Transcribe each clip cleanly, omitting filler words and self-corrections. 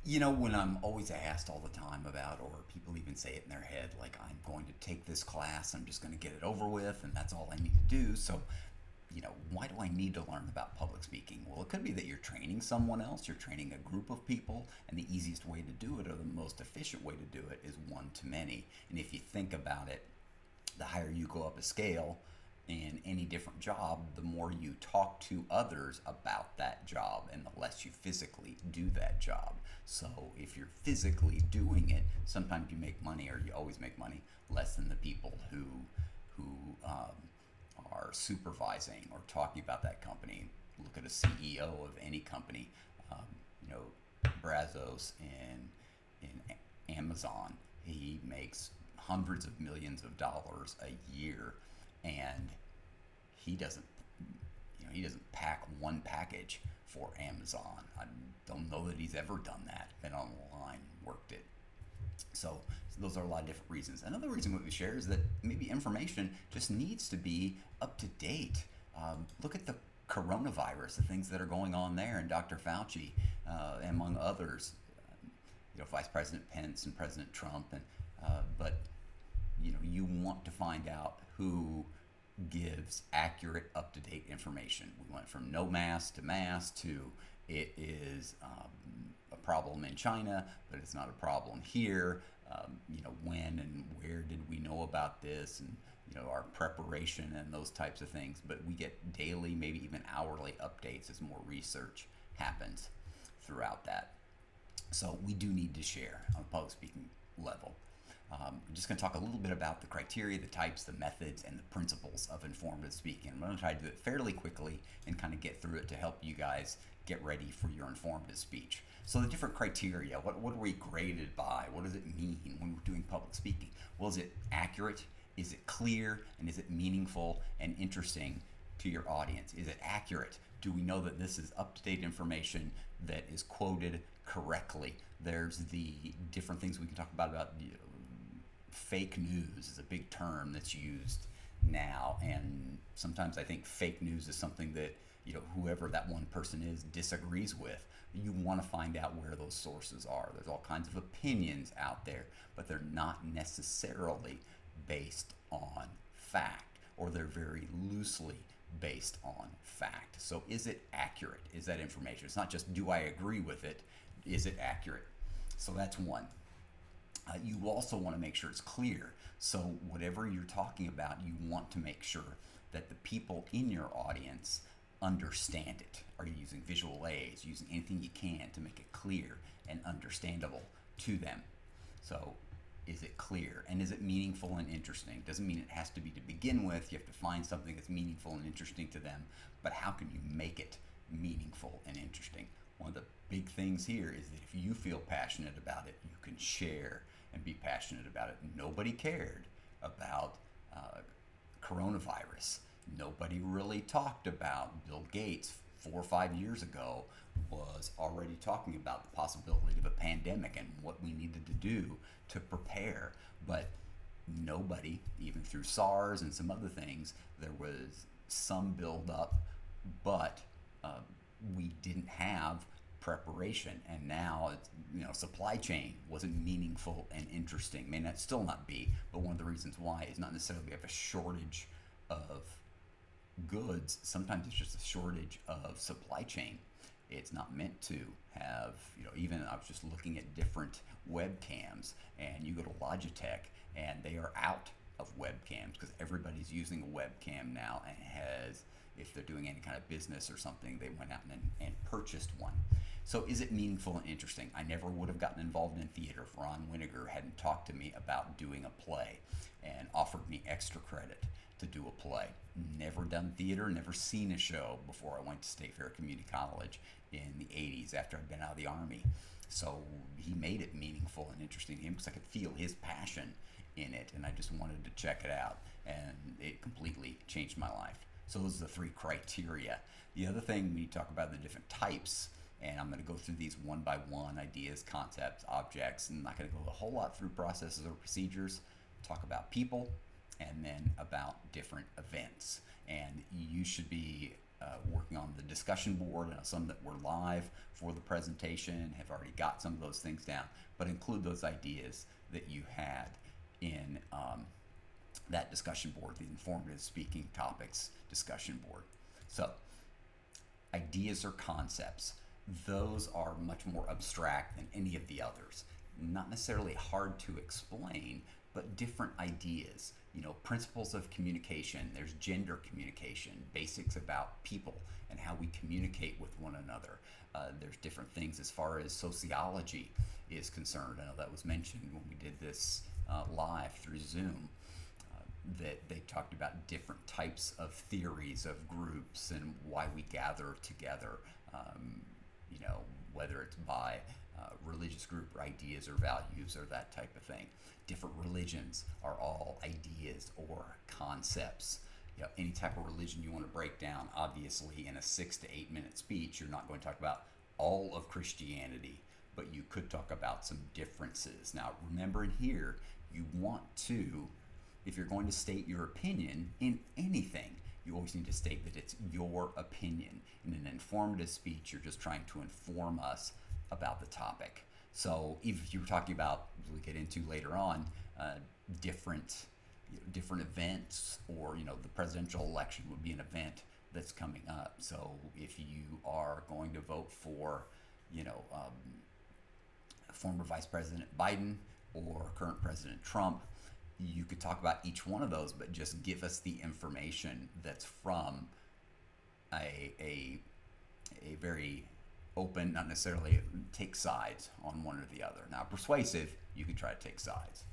When I'm always asked all the time about, or people even say it in their head, like, I'm going to take this class, I'm just going to get it over with, and that's all I need to do. So, why do I need to learn about public speaking? Well, it could be that you're training someone else, you're training a group of people, and the easiest way to do it, or the most efficient way to do it, is one to many. And if you think about it, the higher you go up a scale in any different job, the more you talk to others about that job and the less you physically do that job. So if you're physically doing it, sometimes you make money, or you always make money, less than the people who are supervising or talking about that company. Look at a CEO of any company, um, you know, Brazos in Amazon. He makes hundreds of millions of dollars a year, and he doesn't he doesn't pack one package for Amazon. I don't know that he's ever done that. Been online, worked it. So those are a lot of different reasons. Another reason what we share is that maybe information just needs to be up to date. Look at the coronavirus, the things that are going on there, and Dr. Fauci, among others, Vice President Pence and President Trump, and but you want to find out who gives accurate, up to date information. We went from no mask to mask to it is a problem in China, but it's not a problem here. When and where did we know about this, and our preparation and those types of things. But we get daily, maybe even hourly updates as more research happens throughout that. So we do need to share on a public speaking level. I'm just going to talk a little bit about the criteria, the types, the methods, and the principles of informative speaking. I'm going to try to do it fairly quickly and kind of get through it to help you guys get ready for your informative speech. So the different criteria, what are we graded by? What does it mean when we're doing public speaking? Well, is it accurate? Is it clear? And is it meaningful and interesting to your audience? Is it accurate? Do we know that this is up-to-date information that is quoted correctly? There's the different things we can talk about fake news is a big term that's used now, and sometimes I think fake news is something that whoever that one person is disagrees with. You want to find out where those sources are. There's all kinds of opinions out there, but they're not necessarily based on fact, or they're very loosely based on fact. So is it accurate? Is that information? It's not just do I agree with it, is it accurate? So that's one. You also want to make sure it's clear. So whatever you're talking about, you want to make sure that the people in your audience understand it. Are you using visual aids, using anything you can to make it clear and understandable to them? So is it clear, and is it meaningful and interesting? Doesn't mean it has to be to begin with. You have to find something that's meaningful and interesting to them, but how can you make it meaningful and interesting? One of the big things here is that if you feel passionate about it, you can share and be passionate about it. Nobody cared about coronavirus. Nobody really talked about Bill Gates 4 or 5 years ago was already talking about the possibility of a pandemic and what we needed to do to prepare. But nobody, even through SARS and some other things, there was some buildup, but we didn't have preparation. And now supply chain wasn't meaningful and interesting. May not still not be, but one of the reasons why is not necessarily we have a shortage of goods. Sometimes it's just a shortage of supply chain. It's not meant to have, even I was just looking at different webcams, and you go to Logitech and they are out of webcams because everybody's using a webcam now, and has, if they're doing any kind of business or something, they went out and purchased one. So is it meaningful and interesting? I never would have gotten involved in theater if Ron Winnegar hadn't talked to me about doing a play and offered me extra credit to do a play. Never done theater, never seen a show before I went to State Fair Community College in the 80s after I'd been out of the Army. So he made it meaningful and interesting to him because I could feel his passion in it, and I just wanted to check it out, and it completely changed my life. So those are the three criteria. The other thing, we talk about the different types, and I'm going to go through these one by one: ideas, concepts, objects. And I'm not going to go a whole lot through processes or procedures. Talk about people, and then about different events. And you should be working on the discussion board, some that were live for the presentation, have already got some of those things down, but include those ideas that you had in that discussion board, the informative speaking topics discussion board. So ideas or concepts, those are much more abstract than any of the others. Not necessarily hard to explain, but different ideas. Principles of communication. There's gender communication, basics about people and how we communicate with one another. There's different things as far as sociology is concerned. I know that was mentioned when we did this live through Zoom. That they talked about different types of theories of groups and why we gather together, whether it's by religious group or ideas or values or that type of thing. Different religions are all ideas or concepts. Any type of religion you want to break down, obviously in a 6 to 8 minute speech, you're not going to talk about all of Christianity, but you could talk about some differences. Now, remember in here, you want to, if you're going to state your opinion in anything, you always need to state that it's your opinion. In an informative speech, you're just trying to inform us about the topic. So if you were talking about, as we get into later on, different events, or the presidential election would be an event that's coming up. So if you are going to vote for, former Vice President Biden or current President Trump, you could talk about each one of those, but just give us the information that's from a very open, not necessarily take sides on one or the other. Now, persuasive, you could try to take sides,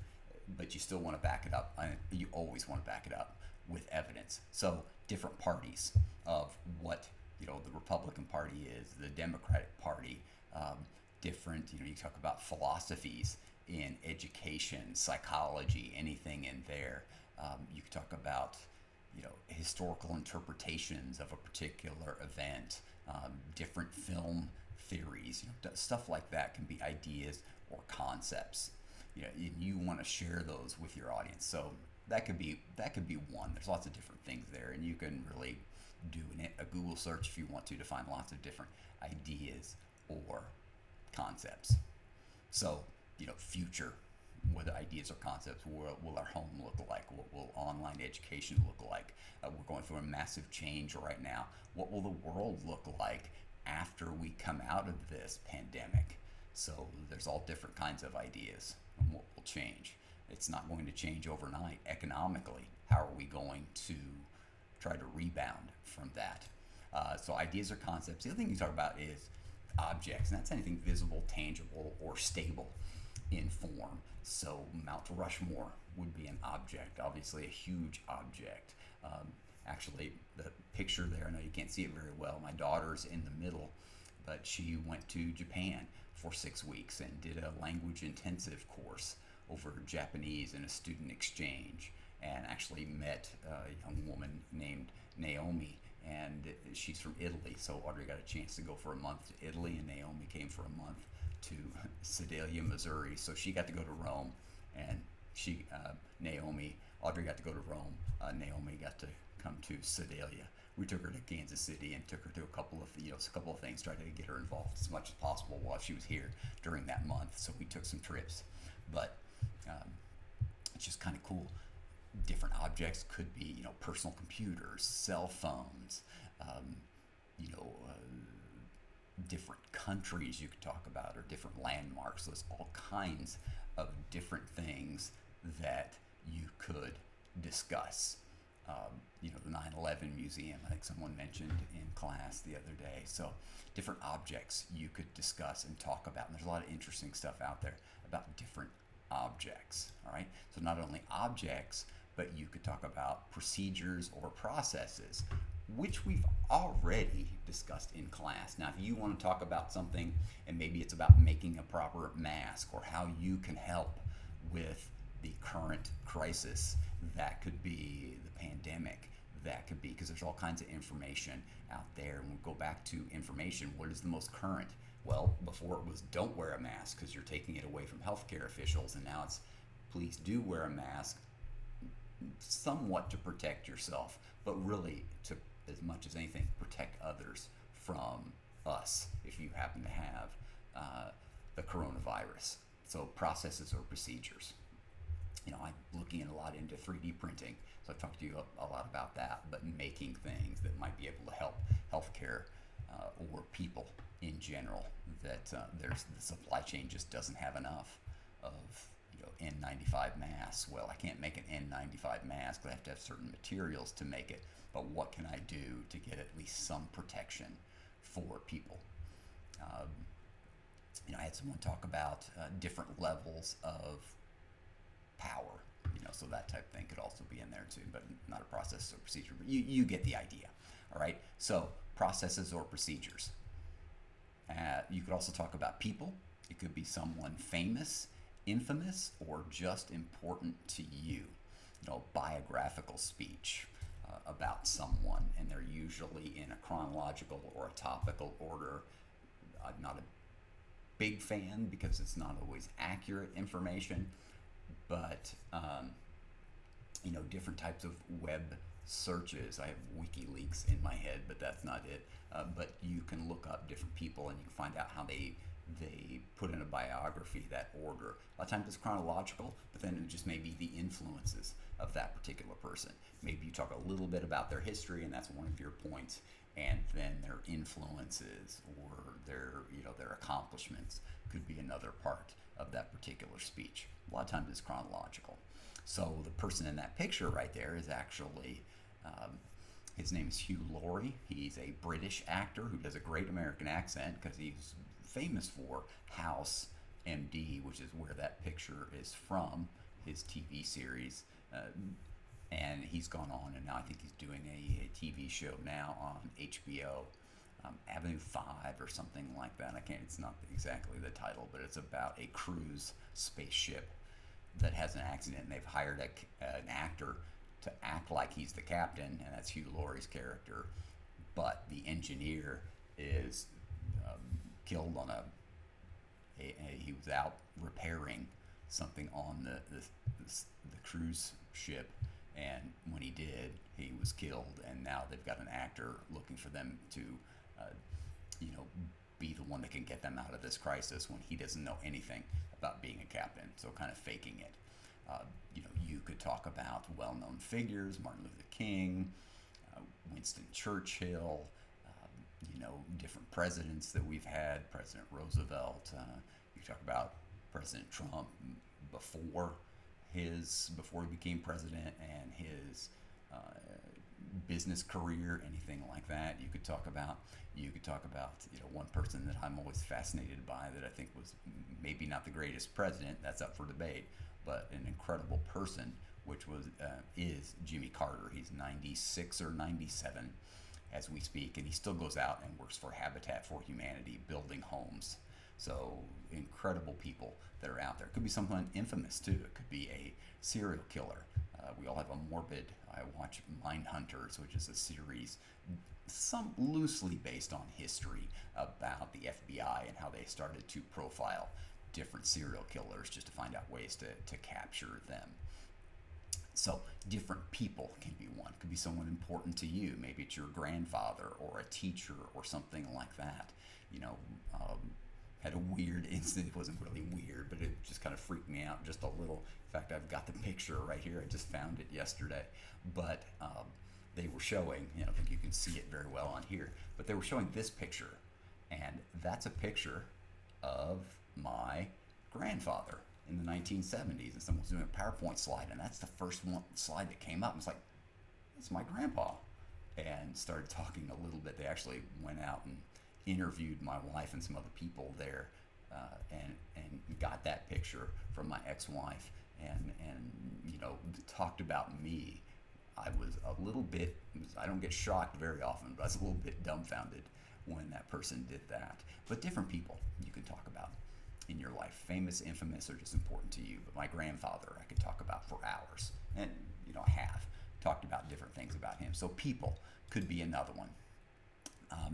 but you still want to back it up. You always want to back it up with evidence. So different parties of what, the Republican Party is, the Democratic Party, different, you talk about philosophies in education, psychology, anything in there. You could talk about, historical interpretations of a particular event, different film theories, stuff like that can be ideas or concepts. You want to share those with your audience. So that could be one. There's lots of different things there, and you can really do a Google search if you want to find lots of different ideas or concepts. So, future, what ideas or concepts, what will our home look like? What will online education look like? We're going through a massive change right now. What will the world look like after we come out of this pandemic? So there's all different kinds of ideas on what will change. It's not going to change overnight economically. How are we going to try to rebound from that? So ideas or concepts. The other thing you talk about is objects, and that's anything visible, tangible, or stable in form. So Mount Rushmore would be an object, obviously a huge object. Actually, the picture there, I know you can't see it very well. My daughter's in the middle, but she went to Japan for 6 weeks and did a language intensive course over Japanese in a student exchange, and actually met a young woman named Naomi, and she's from Italy. So Audrey got a chance to go for a month to Italy, and Naomi came for a month to Sedalia, Missouri. So she got to go to Rome, and Audrey got to go to Rome. Naomi got to come to Sedalia. We took her to Kansas City and took her to a couple of things, tried to get her involved as much as possible while she was here during that month. So we took some trips, but it's just kind of cool. Different objects could be, personal computers, cell phones, different countries you could talk about, or different landmarks. So there's all kinds of different things that you could discuss. The 9/11 Museum, I think someone mentioned in class the other day. So different objects you could discuss and talk about. And there's a lot of interesting stuff out there about different objects, all right? So not only objects, but you could talk about procedures or processes, which we've already discussed in class. Now, if you want to talk about something, and maybe it's about making a proper mask, or how you can help with the current crisis, that could be the pandemic, that could be, because there's all kinds of information out there. And we'll go back to information. What is the most current? Well, before it was don't wear a mask because you're taking it away from healthcare officials, and now it's please do wear a mask, somewhat to protect yourself, but really to as much as anything, protect others from us if you happen to have the coronavirus. So processes or procedures. I'm looking a lot into 3D printing, so I've talked to you a lot about that, but making things that might be able to help healthcare or people in general, that there's the supply chain just doesn't have enough of N95 masks. Well, I can't make an N95 mask. I have to have certain materials to make it, but what can I do to get at least some protection for people? I had someone talk about different levels of power, so that type of thing could also be in there too, but not a process or procedure. But you get the idea, all right? So processes or procedures. You could also talk about people. It could be someone famous, infamous, or just important to you. Biographical speech about someone, and they're usually in a chronological or a topical order. I'm not a big fan because it's not always accurate information, but different types of web searches. I have WikiLeaks in my head, but that's not it. But you can look up different people and you can find out how they put in a biography, that order. A lot of times it's chronological, but then it just may be the influences of that particular person. Maybe you talk a little bit about their history, and that's one of your points, and then their influences or their accomplishments could be another part of that particular speech. A lot of times it's chronological. So the person in that picture right there is actually, his name is Hugh Laurie. He's a British actor who does a great American accent because he's famous for House MD, which is where that picture is from, his TV series. And he's gone on, and now I think he's doing a TV show now on HBO, Avenue 5 or something like that. It's not exactly the title, but it's about a cruise spaceship that has an accident, and they've hired an actor to act like he's the captain, and that's Hugh Laurie's character. But the engineer is killed on he was out repairing something on the cruise ship, and when he did, he was killed. And now they've got an actor looking for them to be the one that can get them out of this crisis when he doesn't know anything about being a captain, so kind of faking it. You could talk about well-known figures, Martin Luther King, Winston Churchill, different presidents that we've had, President Roosevelt. You talk about President Trump before he became president, and his business career, anything like that. You could talk about one person that I'm always fascinated by, that I think was maybe not the greatest president, that's up for debate, but an incredible person, which is Jimmy Carter. He's 96 or 97 as we speak, and he still goes out and works for Habitat for Humanity, building homes. So incredible people that are out there. It could be someone infamous too. It could be a serial killer. We all have a morbid. I watch Mindhunters, which is a series, some loosely based on history about the FBI and how they started to profile different serial killers just to find out ways to capture them. So different people can be one. It could be someone important to you. Maybe it's your grandfather or a teacher or something like that. Had a weird incident. It wasn't really weird, but it just kind of freaked me out just a little. In fact, I've got the picture right here. I just found it yesterday. But they were showing, I think you can see it very well on here, but they were showing this picture. And that's a picture of my grandfather in the 1970s. And someone was doing a PowerPoint slide, and that's the first slide that came up. And it's like, that's my grandpa. And started talking a little bit. They actually went out and interviewed my wife and some other people there, and got that picture from my ex-wife, and talked about me. I was a little bit, I don't get shocked very often, but I was a little bit dumbfounded when that person did that. But different people you can talk about in your life, famous, infamous, or just important to you. But my grandfather I could talk about for hours, and I have talked about different things about him. So people could be another one.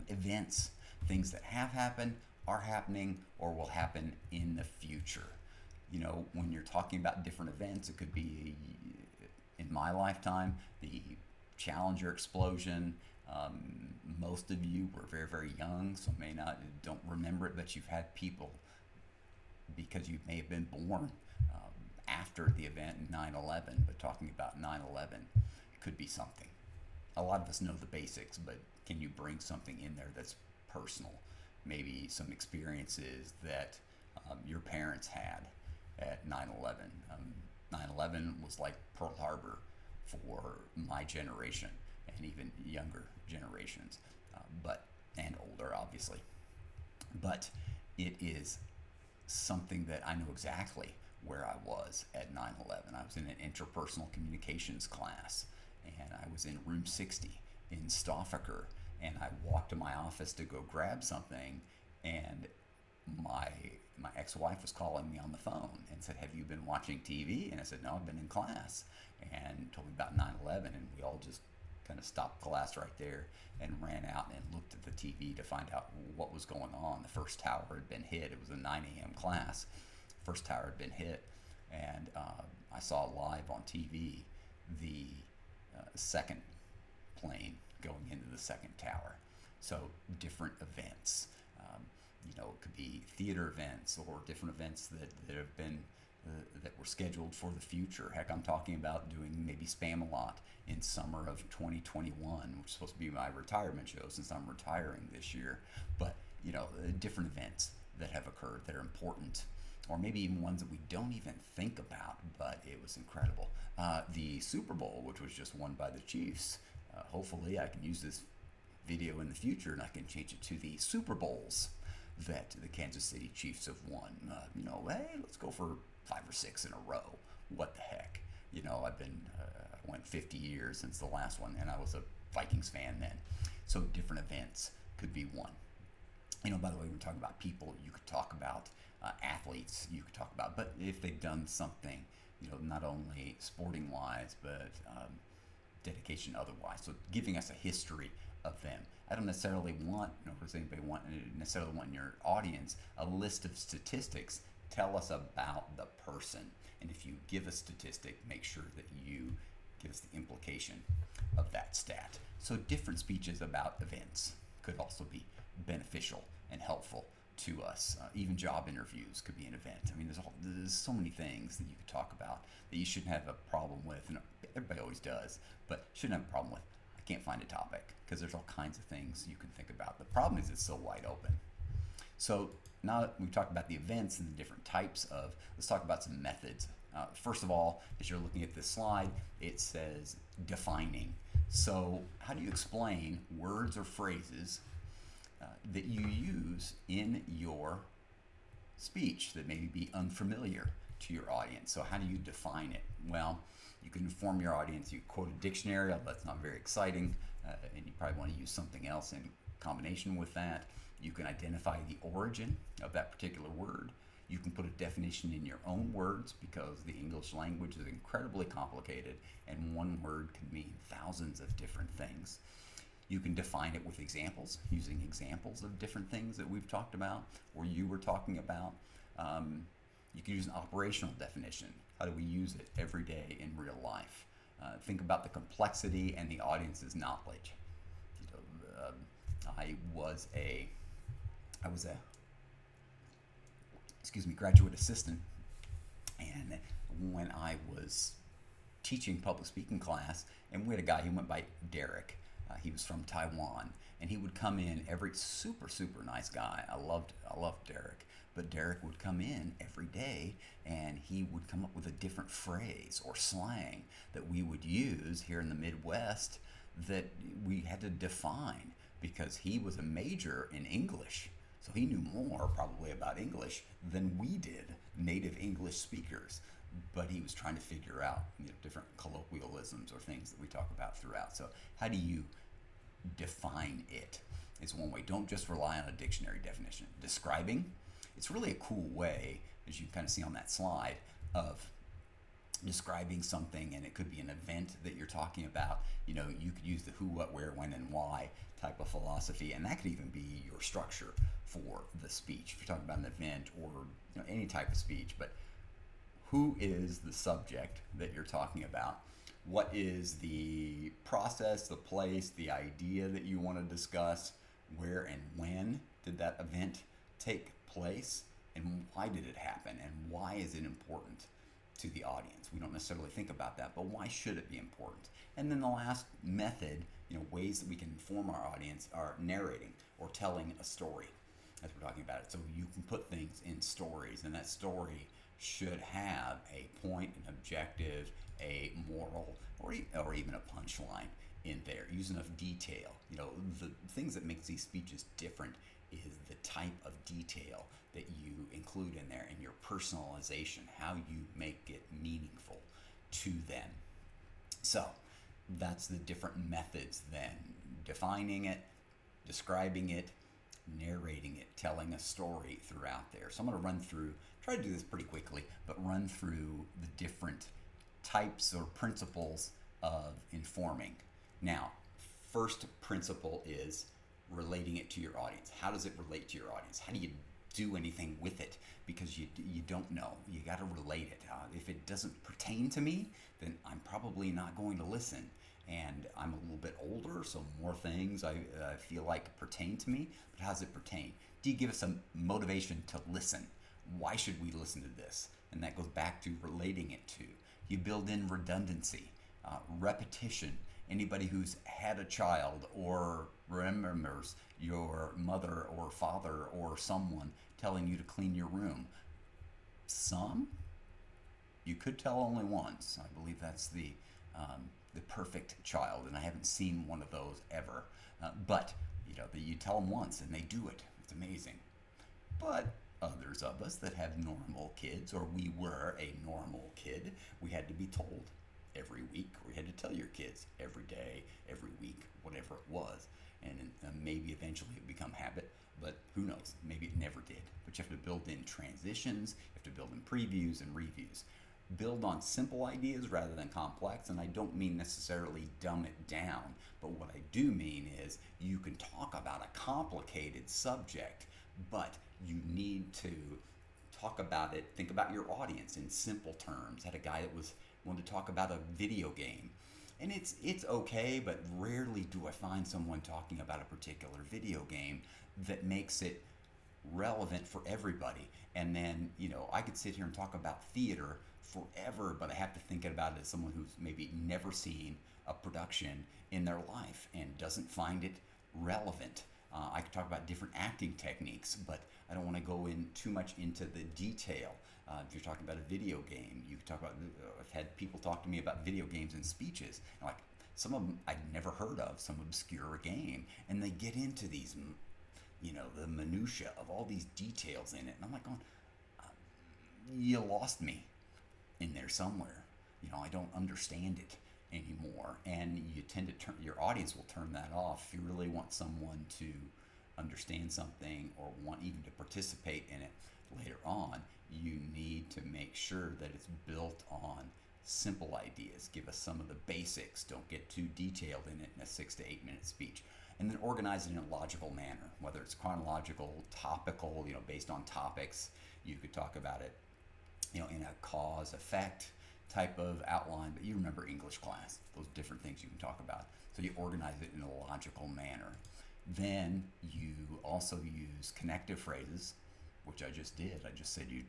Events, things that have happened, are happening, or will happen in the future. When you're talking about different events, it could be, in my lifetime, the Challenger explosion, Most of you were very, very young, so may not don't remember it, but you've had people because you may have been born after the event in 9/11. But talking about 9/11 could be something. A lot of us know the basics, but can you bring something in there that's personal? Maybe some experiences that your parents had at 9/11. 9/11 was like Pearl Harbor for my generation and even younger generations, but and older, obviously. But it is something that I know exactly where I was at 9/11. I was in an interpersonal communications class, and I was in room 60 in Stoffaker, and I walked to my office to go grab something, and my my ex-wife was calling me on the phone and said, "Have you been watching TV?" And I said, "No, I've been in class," and told me about 9/11, and we all just kind of stopped class right there and ran out and looked at the TV to find out what was going on. The first tower had been hit. It was a 9 a.m. class. First tower had been hit, and I saw live on TV the second plane going into the second tower. So different events. It could be theater events or different events that have been that were scheduled for the future. Heck, I'm talking about doing maybe Spamalot in summer of 2021, which is supposed to be my retirement show since I'm retiring this year. But different events that have occurred that are important, or maybe even ones that we don't even think about, but it was incredible. The Super Bowl, which was just won by the Chiefs. Hopefully, I can use this video in the future and I can change it to the Super Bowls that the Kansas City Chiefs have won. Hey, let's go for 5 or 6 in a row. What the heck? I've been, I went 50 years since the last one, and I was a Vikings fan then. So different events could be one. By the way, we're talking about people, you could talk about athletes, you could talk about, but if they've done something, not only sporting wise, but dedication otherwise. So giving us a history of them. I don't necessarily want, does anybody necessarily want in your audience a list of statistics? Tell us about the person. And if you give a statistic, make sure that you give us the implication of that stat. So different speeches about events could also be beneficial and helpful to us. Even job interviews could be an event. I mean, there's so many things that you could talk about that you shouldn't have a problem with. And everybody always does, but shouldn't have a problem with. I can't find a topic because there's all kinds of things you can think about. The problem is it's so wide open. So now that we've talked about the events and the different types of, let's talk about some methods. First of all, as you're looking at this slide, it says defining. So how do you explain words or phrases that you use in your speech that maybe be unfamiliar to your audience? So how do you define it? Well, you can inform your audience. You quote a dictionary, although that's not very exciting, and you probably want to use something else in combination with that. You can identify the origin of that particular word. You can put a definition in your own words because the English language is incredibly complicated and one word can mean thousands of different things. You can define it with examples, using examples of different things that we've talked about or you were talking about. You can use an operational definition. How do we use it every day in real life? Think about the complexity and the audience's knowledge. I was a graduate assistant, and when I was teaching public speaking class, and we had a guy who went by Derek. He was from Taiwan, and he would come in super nice guy. I loved Derek, but Derek would come in every day, and he would come up with a different phrase or slang that we would use here in the Midwest that we had to define because he was a major in English. So he knew more probably about English than we did, native English speakers. But he was trying to figure out different colloquialisms or things that we talk about throughout. So how do you define it? Is one way. Don't just rely on a dictionary definition. Describing, it's really a cool way, as you kind of see on that slide, of describing something, and it could be an event that you're talking about. You could use the who, what, where, when, and why type of philosophy, and that could even be your structure for the speech. If you're talking about an event or any type of speech, but who is the subject that you're talking about? What is the process, the place, the idea that you want to discuss? Where and when did that event take place? And why did it happen? And why is it important to the audience? We don't necessarily think about that, but why should it be important? And then the last method, ways that we can inform our audience, are narrating or telling a story as we're talking about it. So you can put things in stories, and that story should have a point, an objective, a moral, or even a punchline in there. Use enough detail. The things that makes these speeches different is the type of detail that you include in there, and your personalization, how you make it meaningful to them. So that's the different methods then: defining it, describing it, narrating it, telling a story throughout there. So I'm going to try to do this pretty quickly, but run through the different types or principles of informing. Now, first principle is relating it to your audience. How does it relate to your audience? How do you do anything with it? Because you don't know. You got to relate it. If it doesn't pertain to me, then I'm probably not going to listen. And I'm a little bit older, so more things I feel like pertain to me. But how does it pertain? Do you give us some motivation to listen? Why should we listen to this? And that goes back to relating it to. You build in redundancy, repetition. Anybody who's had a child or remembers your mother or father or someone telling you to clean your room. Some, you could tell only once. I believe that's the perfect child, and I haven't seen one of those ever. But you tell them once and they do it. It's amazing. But others of us that have normal kids, or we were a normal kid, we had to be told every week, or you had to tell your kids every day, every week, whatever it was. And maybe eventually it would become habit, but who knows? Maybe it never did. But you have to build in transitions, you have to build in previews and reviews. Build on simple ideas rather than complex, and I don't mean necessarily dumb it down, but what I do mean is you can talk about a complicated subject, but you need to talk about it, think about your audience in simple terms. I had a guy that wanted to talk about a video game, and it's okay, but rarely do I find someone talking about a particular video game that makes it relevant for everybody. And then I could sit here and talk about theater forever, but I have to think about it as someone who's maybe never seen a production in their life and doesn't find it relevant. I could talk about different acting techniques, but I don't want to go in too much into the detail. If you're talking about a video game, you could talk about. I've had people talk to me about video games and speeches, and like some of them I'd never heard of, some obscure game, and they get into these, the minutia of all these details in it, and I'm like, you lost me in there somewhere. I don't understand it anymore, and you tend to your audience will turn that off. If you really want someone to understand something or want even to participate in it later on, you need to make sure that it's built on simple ideas. Give us some of the basics. Don't get too detailed in it in a 6 to 8 minute speech. And then organize it in a logical manner, whether it's chronological, topical, based on topics. You could talk about it, in a cause effect type of outline, but you remember English class, those different things you can talk about. So you organize it in a logical manner. Then you also use connective phrases, which I just did. I just said you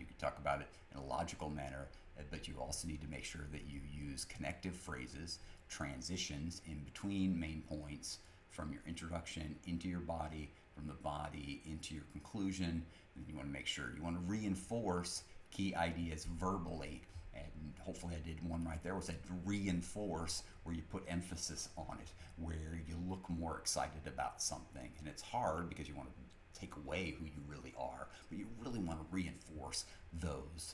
could talk about it in a logical manner, but you also need to make sure that you use connective phrases, transitions in between main points, from your introduction into your body, from the body into your conclusion. And you want to make sure you want to reinforce key ideas verbally. And hopefully I did one right there, was that reinforce, where you put emphasis on it, where you look more excited about something. And it's hard because you want to take away who you really are, but you really want to reinforce those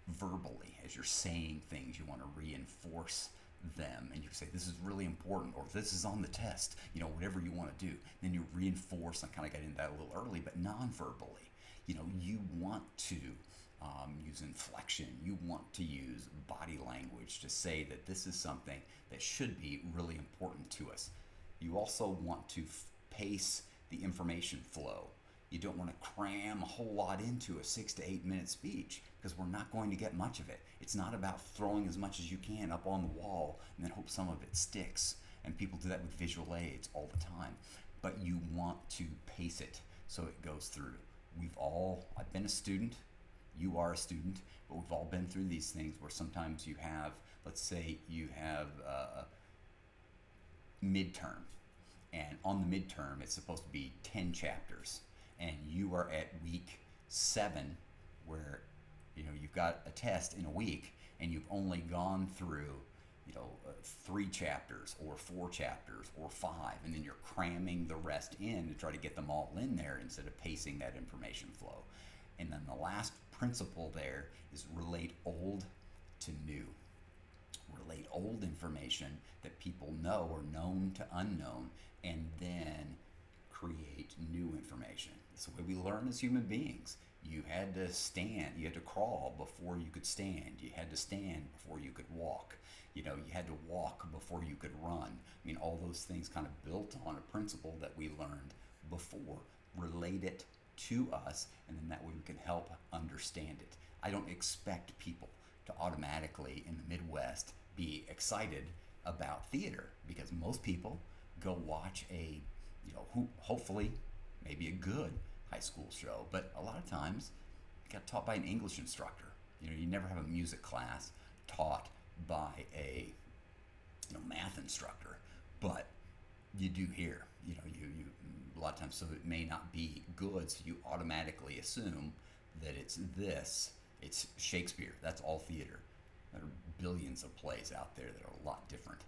verbally. As you're saying things, you want to reinforce them, and you say this is really important, or this is on the test, whatever you want to do. Then you reinforce. I kind of got into that a little early, but non-verbally, you want to use inflection. You want to use body language to say that this is something that should be really important to us. You also want to pace the information flow. You don't want to cram a whole lot into a 6 to 8 minute speech because we're not going to get much of it. It's not about throwing as much as you can up on the wall and then hope some of it sticks. And people do that with visual aids all the time. But you want to pace it so it goes through. I've been a student, you are a student, but we've all been through these things where sometimes you have, let's say you have a midterm, and on the midterm it's supposed to be 10 chapters, and you are at week 7 where you've got a test in a week and you've only gone through 3 chapters or 4 chapters or 5, and then you're cramming the rest in to try to get them all in there instead of pacing that information flow. And then the last principle there is relate old to new. Relate old information that people know or known to unknown, and then create new information. It's the way we learn as human beings. You had to crawl before you could stand. You had to stand before you could walk. You had to walk before you could run. All those things kind of built on a principle that we learned before. Relate it to us, and then that way we can help understand it. I don't expect people to automatically in the Midwest be excited about theater, because most people go watch hopefully maybe a good high school show, but a lot of times it got taught by an English instructor. You never have a music class taught by a math instructor, but you do here. You a lot of times, so it may not be good, so you automatically assume that it's Shakespeare. That's all theater. There are billions of plays out there that are a lot different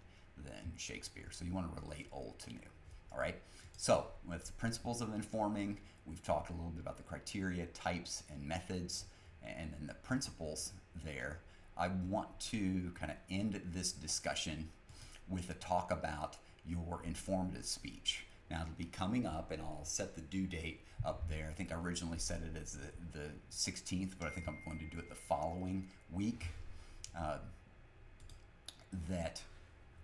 than Shakespeare. So you want to relate old to new. All right. So with the principles of informing, we've talked a little bit about the criteria, types, and methods, and then the principles there. I want to kind of end this discussion with a talk about your informative speech. Now, it'll be coming up, and I'll set the due date up there. I think I originally set it as the 16th, but I think I'm going to do it the following week. That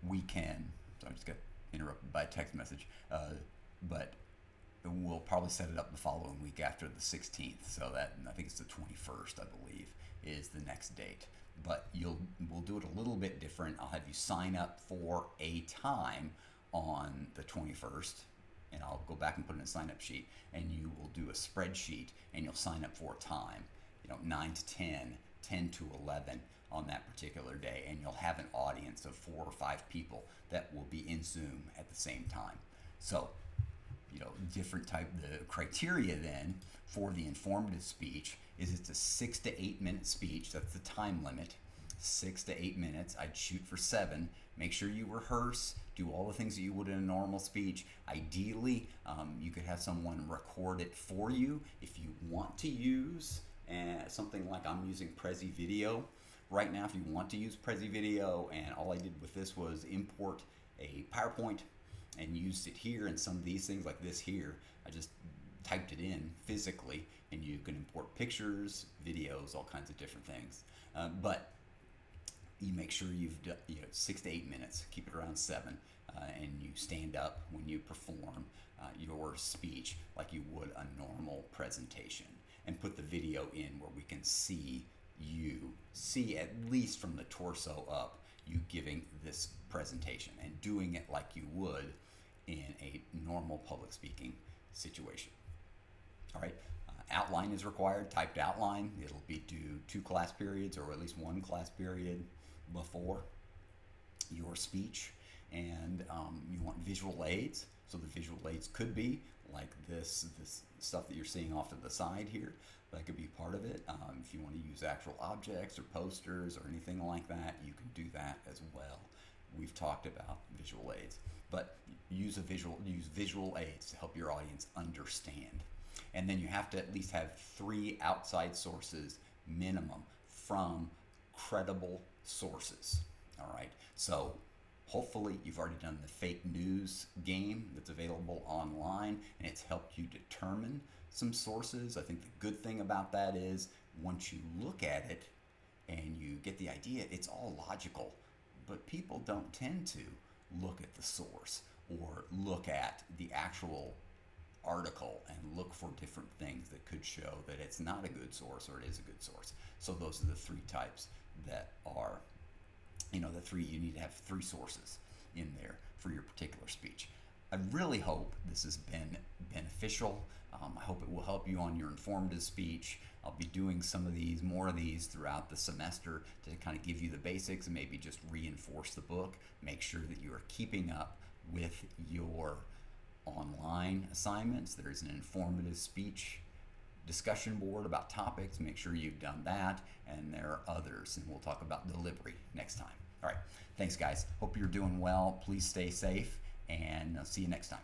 we can, so I just got interrupted by a text message, but we'll probably set it up the following week after the 16th. So that, I think it's the 21st, I believe, is the next date. But we'll do it a little bit different. I'll have you sign up for a time on the 21st, and I'll go back and put in a sign-up sheet, and you will do a spreadsheet, and you'll sign up for a time, 9 to 10, 10 to 11 on that particular day, and you'll have an audience of 4 or 5 people that will be in Zoom at the same time. So, different type, the criteria then for the informative speech is it's a 6 to 8 minute speech. That's the time limit, 6 to 8 minutes. I'd shoot for 7. Make sure you rehearse, do all the things that you would in a normal speech. Ideally, you could have someone record it for you. If you want to use something like I'm using Prezi Video right now, if you want to use Prezi Video, and all I did with this was import a PowerPoint and used it here, and some of these things like this here, I just typed it in physically, and you can import pictures, videos, all kinds of different things. But you make sure you've done 6 to 8 minutes, keep it around 7, and you stand up when you perform your speech like you would a normal presentation, and put the video in where we can see at least from the torso up, you giving this presentation and doing it like you would in a normal public speaking situation. All right, outline is required, typed outline. It'll be due 2 class periods or at least 1 class period before your speech. And you want visual aids. So the visual aids could be like this stuff that you're seeing off to the side here. That could be part of it. If you want to use actual objects or posters or anything like that, you can do that as well. We've talked about visual aids, but use visual aids to help your audience understand. And then you have to at least have 3 outside sources minimum from credible sources. All right. So hopefully you've already done the fake news game that's available online, and it's helped you determine some sources. I think the good thing about that is once you look at it and you get the idea, it's all logical, but people don't tend to look at the source or look at the actual article and look for different things that could show that it's not a good source or it is a good source. So those are the three types that are, the three, you need to have three sources in there for your particular speech. I really hope this has been beneficial. I hope it will help you on your informative speech. I'll be doing more of these throughout the semester to kind of give you the basics and maybe just reinforce the book. Make sure that you are keeping up with your online assignments. There's an informative speech discussion board about topics. Make sure you've done that, and there are others, and we'll talk about delivery next time. All right, thanks guys. Hope you're doing well. Please stay safe, and I'll see you next time.